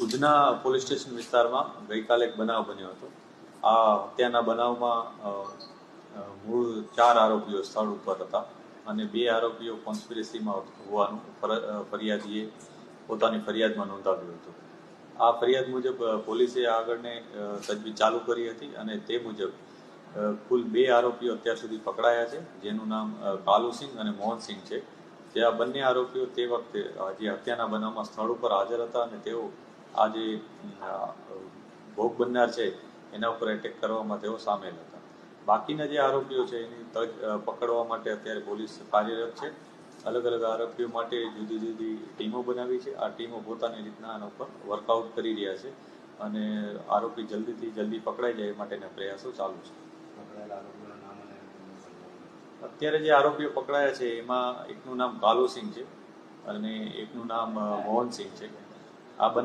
Udhna police station વિસ્તારમાં ગઈકાલે એક બનાવ બન્યો હતો. આ હત્યાના બનાવમાં મૂળ 4 આરોપીઓ સ્થળ ઉપર હતા અને 2 આરોપીઓ કોન્સ્પિરસીમાં હોવાનું ફરિયાદીએ પોતાની ફરિયાદમાં નોંધાવ્યું હતું. આ ફરિયાદ મુજબ પોલીસે આગળને તજવીજ ચાલુ કરી હતી અને તે મુજબ કુલ 2 આરોપીઓ અત્યાર સુધી પકડાયા છે, જેનું નામ કાલુસિંહ અને મોહનસિંહ છે. જે આ બંને આરોપીઓ તે વખતે જે હત્યાના બનાવમાં સ્થળ ઉપર હાજર હતા અને તેઓ આ જે ભોગ બનનાર છે એના ઉપર એટેક કરવામાં તેઓ સામેલ હતા. બાકીના જે આરોપીઓ છે એની તજ પકડવા માટે અત્યારે પોલીસ કાર્યરત છે. અલગ અલગ આરોપીઓ માટે જુદી જુદી ટીમો બનાવી છે. આ ટીમો પોતાની રીતના આના ઉપર વર્કઆઉટ કરી રહ્યા છે અને આરોપી જલ્દીથી જલ્દી પકડાઈ જાય એ માટેના પ્રયાસો ચાલુ છે. અત્યારે જે આરોપીઓ પકડાયા છે એમાં એકનું નામ કાલુસિંહ છે અને એકનું નામ મોહનસિંહ છે. આ બંને